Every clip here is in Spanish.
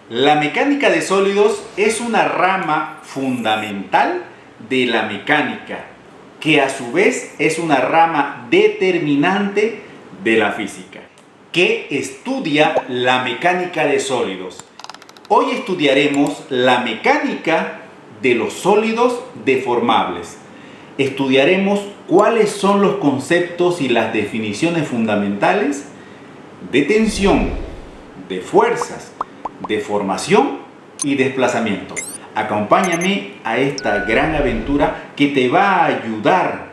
La mecánica de sólidos es una rama fundamental de la mecánica, que a su vez es una rama determinante de la física, que estudia la mecánica de sólidos. Hoy estudiaremos la mecánica de los sólidos deformables. Estudiaremos cuáles son los conceptos y las definiciones fundamentales de tensión, de fuerzas, deformación y desplazamiento. Acompáñame a esta gran aventura que te va a ayudar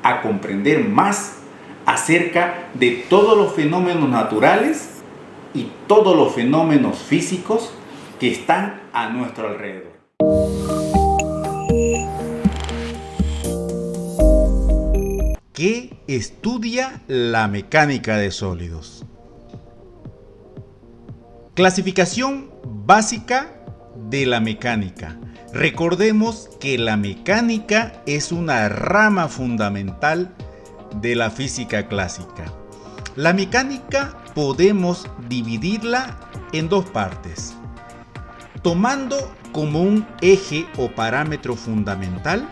a comprender más acerca de todos los fenómenos naturales y todos los fenómenos físicos que están a nuestro alrededor. ¿Qué estudia la mecánica de sólidos? Clasificación básica de la mecánica. Recordemos que la mecánica es una rama fundamental de la física clásica. La mecánica podemos dividirla en dos partes, tomando como un eje o parámetro fundamental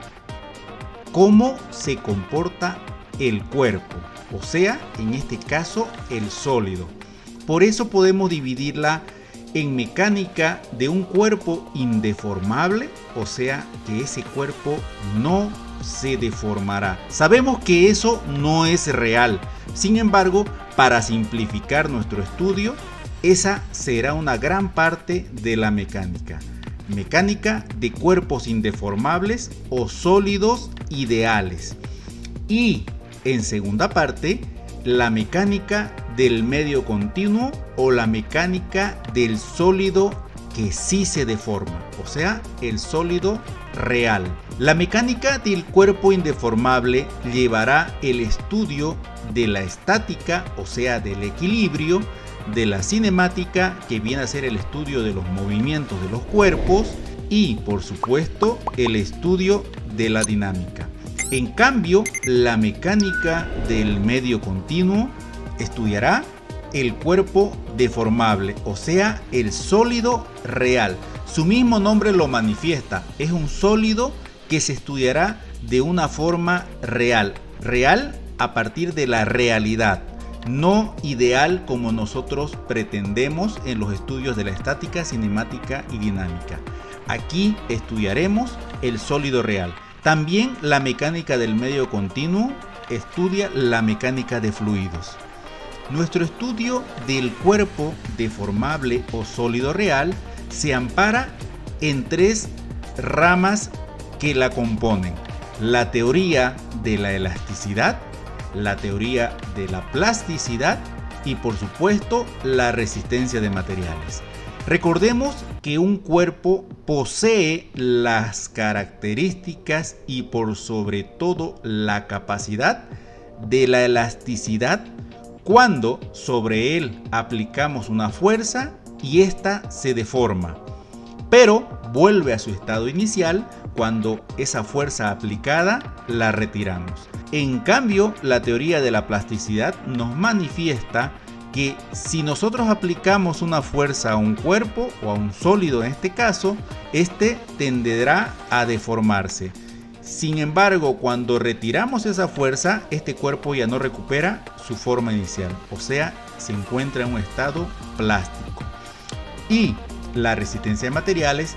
cómo se comporta el cuerpo, o sea, en este caso el sólido. Por eso podemos dividirla en mecánica de un cuerpo indeformable, o sea, que ese cuerpo no se deformará. Sabemos que eso no es real. Sin embargo, para simplificar nuestro estudio, esa será una gran parte de la mecánica. Mecánica de cuerpos indeformables o sólidos ideales. Y en segunda parte, la mecánica del medio continuo o la mecánica del sólido que sí se deforma, o sea, el sólido real. La mecánica del cuerpo indeformable llevará el estudio de la estática, o sea, del equilibrio, de la cinemática, que viene a ser el estudio de los movimientos de los cuerpos, y por supuesto el estudio de la dinámica. En cambio, la mecánica del medio continuo estudiará el cuerpo deformable, o sea, el sólido real. Su mismo nombre lo manifiesta, es un sólido que se estudiará de una forma real, real a partir de la realidad, no ideal como nosotros pretendemos en los estudios de la estática, cinemática y dinámica. Aquí estudiaremos el sólido real. También la mecánica del medio continuo estudia la mecánica de fluidos. Nuestro estudio del cuerpo deformable o sólido real se ampara en tres ramas que la componen: la teoría de la elasticidad, la teoría de la plasticidad y por supuesto la resistencia de materiales. Recordemos que un cuerpo posee las características y por sobre todo la capacidad de la elasticidad cuando sobre él aplicamos una fuerza y ésta se deforma, pero vuelve a su estado inicial cuando esa fuerza aplicada la retiramos. En cambio, la teoría de la plasticidad nos manifiesta que si nosotros aplicamos una fuerza a un cuerpo o a un sólido en este caso, este tenderá a deformarse. Sin embargo, cuando retiramos esa fuerza, este cuerpo ya no recupera su forma inicial, o sea, se encuentra en un estado plástico. Y la resistencia de materiales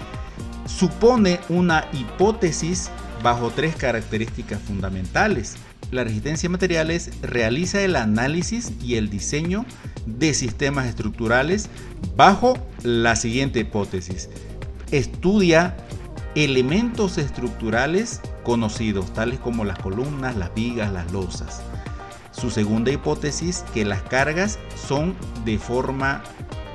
supone una hipótesis bajo tres características fundamentales. La resistencia de materiales realiza el análisis y el diseño de sistemas estructurales bajo la siguiente hipótesis. Estudia elementos estructurales conocidos, tales como las columnas, las vigas, las losas. Su segunda hipótesis, que las cargas son de forma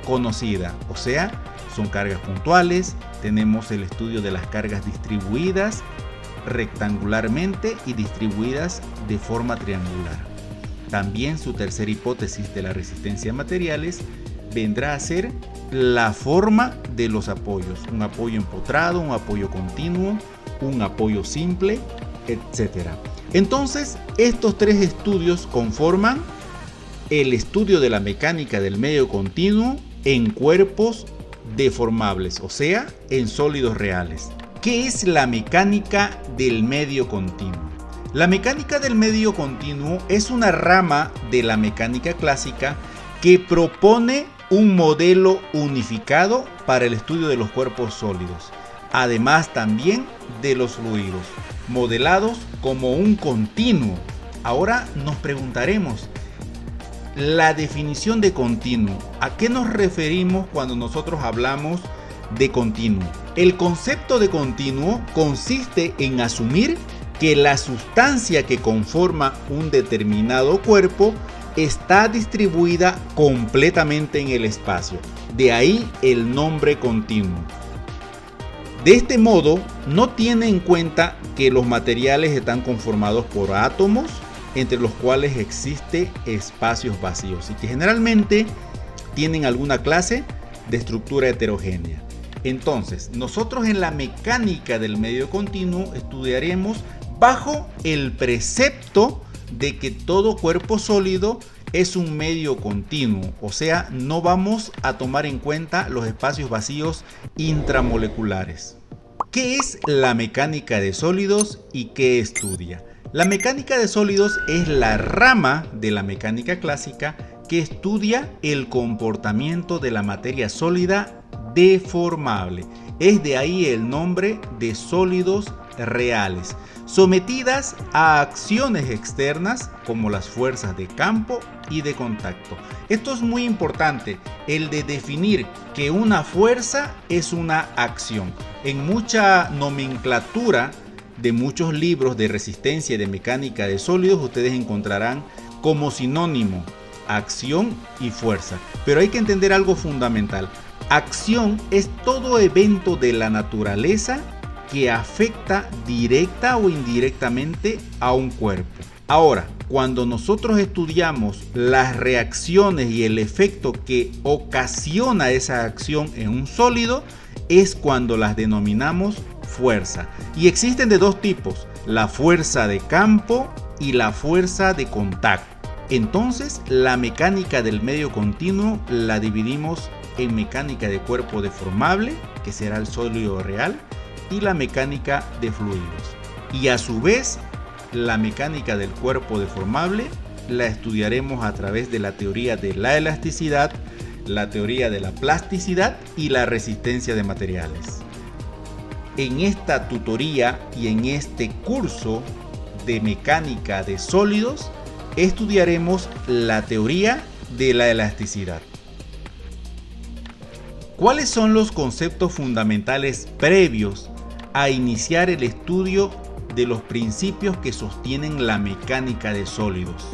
conocida, o sea, son cargas puntuales. Tenemos el estudio de las cargas distribuidas rectangularmente y distribuidas de forma triangular. También su tercera hipótesis de la resistencia de materiales vendrá a ser la forma de los apoyos: un apoyo empotrado, un apoyo continuo, un apoyo simple, etc. Entonces, estos tres estudios conforman el estudio de la mecánica del medio continuo en cuerpos deformables, o sea, en sólidos reales. ¿Qué es la mecánica del medio continuo? La mecánica del medio continuo es una rama de la mecánica clásica que propone un modelo unificado para el estudio de los cuerpos sólidos, además también de los fluidos, modelados como un continuo. Ahora nos preguntaremos, la definición de continuo, ¿a qué nos referimos cuando nosotros hablamos de continuo? El concepto de continuo consiste en asumir que la sustancia que conforma un determinado cuerpo está distribuida completamente en el espacio. De ahí el nombre continuo. De este modo, no tiene en cuenta que los materiales están conformados por átomos, entre los cuales existe espacios vacíos y que generalmente tienen alguna clase de estructura heterogénea. Entonces, nosotros en la mecánica del medio continuo estudiaremos bajo el precepto de que todo cuerpo sólido es un medio continuo, o sea, no vamos a tomar en cuenta los espacios vacíos intramoleculares. ¿Qué es la mecánica de sólidos y qué estudia? La mecánica de sólidos es la rama de la mecánica clásica que estudia el comportamiento de la materia sólida deformable. Es de ahí el nombre de sólidos reales, sometidas a acciones externas como las fuerzas de campo y de contacto. Esto es muy importante, el de definir que una fuerza es una acción. En mucha nomenclatura de muchos libros de resistencia y de mecánica de sólidos, ustedes encontrarán como sinónimo acción y fuerza. Pero hay que entender algo fundamental. Acción es todo evento de la naturaleza que afecta directa o indirectamente a un cuerpo. Ahora, cuando nosotros estudiamos las reacciones y el efecto que ocasiona esa acción en un sólido, es cuando las denominamos fuerza. Y existen de dos tipos, la fuerza de campo y la fuerza de contacto. Entonces, la mecánica del medio continuo la dividimos en mecánica de cuerpo deformable, que será el sólido real, y la mecánica de fluidos. Y a su vez, la mecánica del cuerpo deformable la estudiaremos a través de la teoría de la elasticidad, la teoría de la plasticidad y la resistencia de materiales. En esta tutoría y en este curso de mecánica de sólidos estudiaremos la teoría de la elasticidad. ¿Cuáles son los conceptos fundamentales previos a iniciar el estudio de los principios que sostienen la mecánica de sólidos?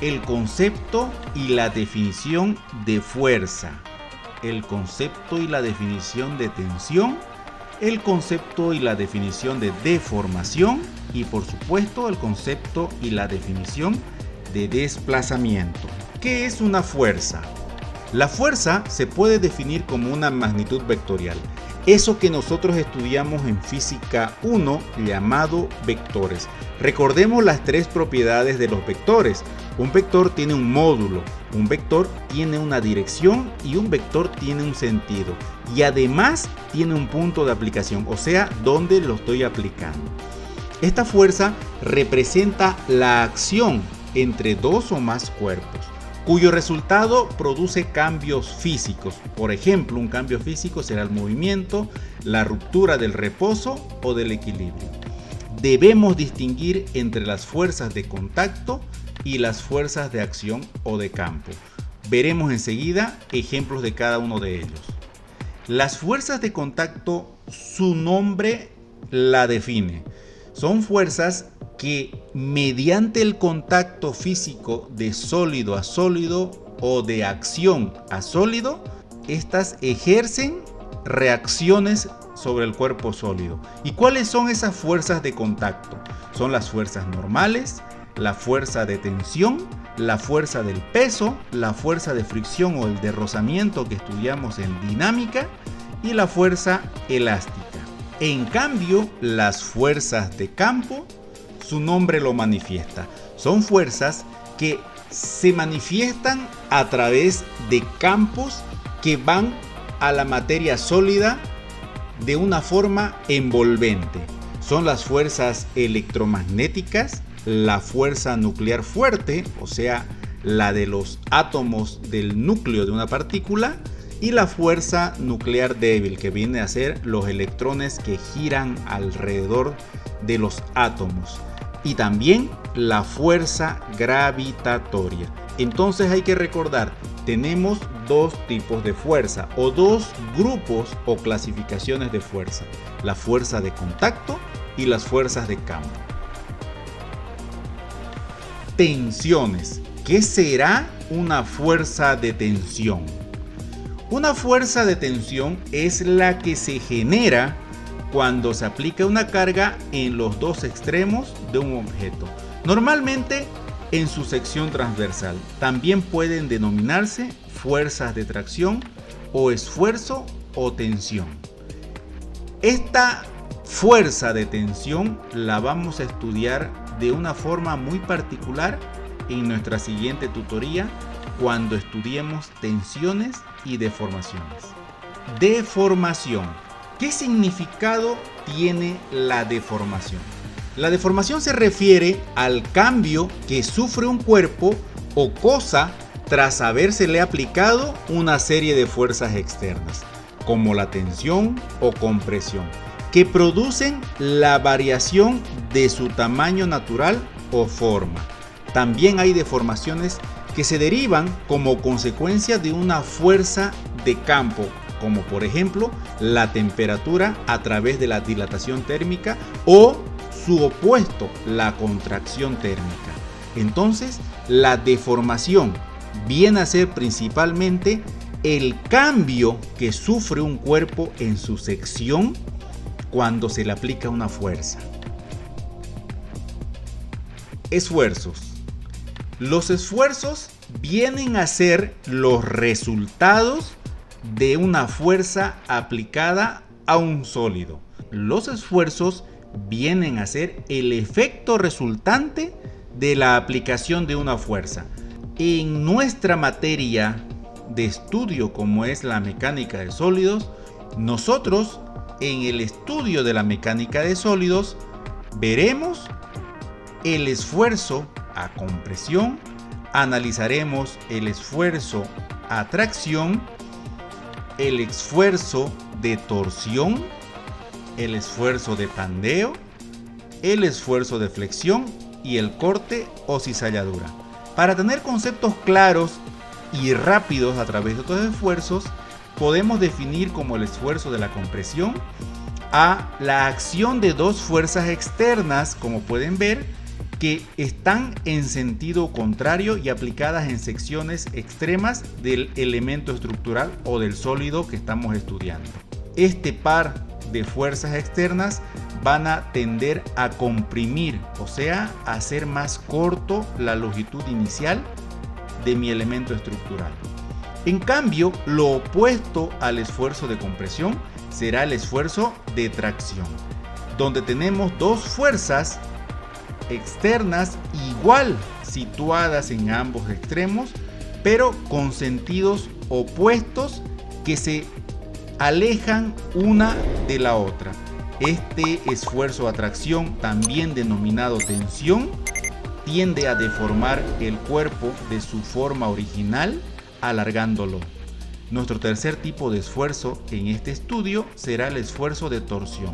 El concepto y la definición de fuerza, el concepto y la definición de tensión, el concepto y la definición de deformación y por supuesto el concepto y la definición de desplazamiento. ¿Qué es una fuerza? La fuerza se puede definir como una magnitud vectorial, eso que nosotros estudiamos en física 1 llamado vectores. Recordemos las tres propiedades de los vectores. Un vector tiene un módulo, un vector tiene una dirección y un vector tiene un sentido. Y además tiene un punto de aplicación, o sea, donde lo estoy aplicando. Esta fuerza representa la acción entre dos o más cuerpos, cuyo resultado produce cambios físicos. Por ejemplo, un cambio físico será el movimiento, la ruptura del reposo o del equilibrio. Debemos distinguir entre las fuerzas de contacto y las fuerzas de acción o de campo. Veremos enseguida ejemplos de cada uno de ellos. Las fuerzas de contacto, su nombre la define. Son fuerzas que mediante el contacto físico de sólido a sólido o de acción a sólido, estas ejercen reacciones sobre el cuerpo sólido. ¿Y cuáles son esas fuerzas de contacto? Son las fuerzas normales, la fuerza de tensión, la fuerza del peso, la fuerza de fricción o el de rozamiento que estudiamos en dinámica y la fuerza elástica. En cambio, las fuerzas de campo, su nombre lo manifiesta. Son fuerzas que se manifiestan a través de campos que van a la materia sólida de una forma envolvente. Son las fuerzas electromagnéticas, la fuerza nuclear fuerte, o sea, la de los átomos del núcleo de una partícula, y la fuerza nuclear débil, que viene a ser los electrones que giran alrededor de los átomos, y también la fuerza gravitatoria. Entonces hay que recordar, tenemos dos tipos de fuerza, o dos grupos o clasificaciones de fuerza: la fuerza de contacto y las fuerzas de campo. Tensiones. ¿Qué será una fuerza de tensión? Una fuerza de tensión es la que se genera cuando se aplica una carga en los dos extremos de un objeto, normalmente en su sección transversal. También pueden denominarse fuerzas de tracción o esfuerzo o tensión. Esta fuerza de tensión la vamos a estudiar de una forma muy particular en nuestra siguiente tutoría, cuando estudiemos tensiones y deformaciones. Deformación. ¿Qué significado tiene la deformación? La deformación se refiere al cambio que sufre un cuerpo o cosa tras habérsele aplicado una serie de fuerzas externas, como la tensión o compresión, que producen la variación de su tamaño natural o forma. También hay deformaciones que se derivan como consecuencia de una fuerza de campo, como por ejemplo la temperatura a través de la dilatación térmica o su opuesto, la contracción térmica. Entonces, la deformación viene a ser principalmente el cambio que sufre un cuerpo en su sección cuando se le aplica una fuerza. Esfuerzos. Los esfuerzos vienen a ser los resultados de una fuerza aplicada a un sólido. Los esfuerzos vienen a ser el efecto resultante de la aplicación de una fuerza. En nuestra materia de estudio, como es la mecánica de sólidos, nosotros en el estudio de la mecánica de sólidos veremos el esfuerzo a compresión, analizaremos el esfuerzo a tracción, el esfuerzo de torsión, el esfuerzo de pandeo, el esfuerzo de flexión y el corte o cizalladura. Para tener conceptos claros y rápidos a través de estos esfuerzos, podemos definir como el esfuerzo de la compresión a la acción de dos fuerzas externas, como pueden ver, que están en sentido contrario y aplicadas en secciones extremas del elemento estructural o del sólido que estamos estudiando. Este par de fuerzas externas van a tender a comprimir, o sea, a hacer más corto la longitud inicial de mi elemento estructural. En cambio, lo opuesto al esfuerzo de compresión será el esfuerzo de tracción, donde tenemos dos fuerzas externas igual situadas en ambos extremos, pero con sentidos opuestos que se alejan una de la otra. Este esfuerzo a tracción, también denominado tensión, tiende a deformar el cuerpo de su forma original, alargándolo. Nuestro tercer tipo de esfuerzo en este estudio será el esfuerzo de torsión,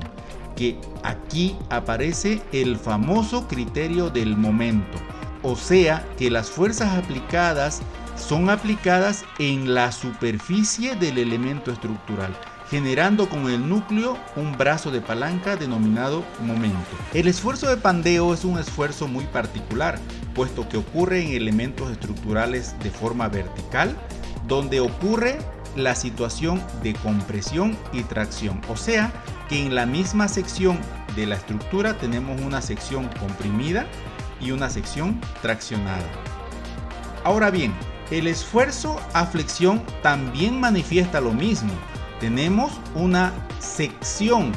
que aquí aparece el famoso criterio del momento, o sea que las fuerzas aplicadas son aplicadas en la superficie del elemento estructural, generando con el núcleo un brazo de palanca denominado momento. El esfuerzo de pandeo es un esfuerzo muy particular, puesto que ocurre en elementos estructurales de forma vertical, donde ocurre la situación de compresión y tracción, o sea que en la misma sección de la estructura tenemos una sección comprimida y una sección traccionada. Ahora bien, el esfuerzo a flexión también manifiesta lo mismo. Tenemos una sección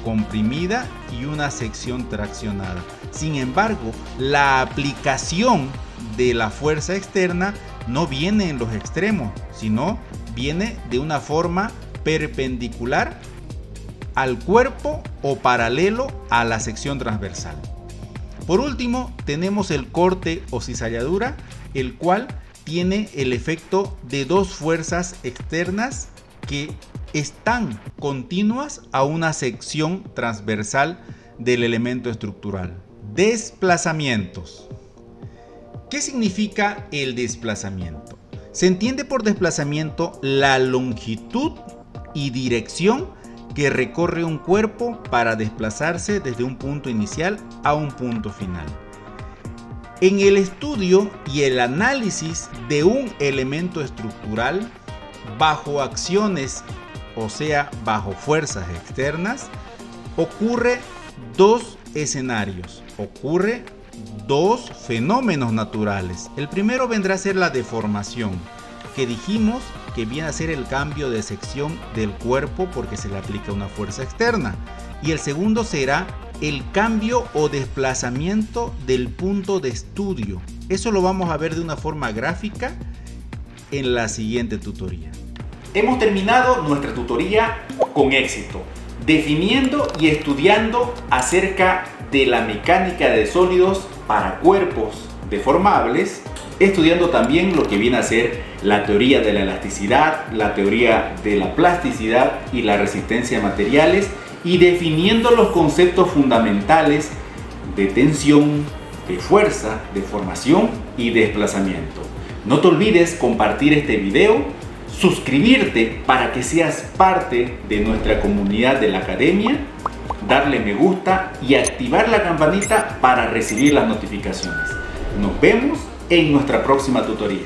comprimida y una sección traccionada. Sin embargo, la aplicación de la fuerza externa no viene en los extremos, sino viene de una forma perpendicular al cuerpo o paralelo a la sección transversal. Por último, tenemos el corte o cizalladura, el cual tiene el efecto de dos fuerzas externas que están continuas a una sección transversal del elemento estructural. Desplazamientos. ¿Qué significa el desplazamiento? Se entiende por desplazamiento la longitud y dirección que recorre un cuerpo para desplazarse desde un punto inicial a un punto final. En el estudio y el análisis de un elemento estructural bajo acciones, o sea, bajo fuerzas externas, ocurre dos escenarios, ocurre dos fenómenos naturales. El primero vendrá a ser la deformación, que dijimos que viene a ser el cambio de sección del cuerpo porque se le aplica una fuerza externa. Y el segundo será el cambio o desplazamiento del punto de estudio. Eso lo vamos a ver de una forma gráfica en la siguiente tutoría. Hemos terminado nuestra tutoría con éxito, definiendo y estudiando acerca de la mecánica de sólidos para cuerpos deformables, estudiando también lo que viene a ser la teoría de la elasticidad, la teoría de la plasticidad y la resistencia a materiales, y definiendo los conceptos fundamentales de tensión, de fuerza, deformación y desplazamiento. No te olvides compartir este video, suscribirte para que seas parte de nuestra comunidad de la academia, darle me gusta y activar la campanita para recibir las notificaciones. Nos vemos en nuestra próxima tutoría.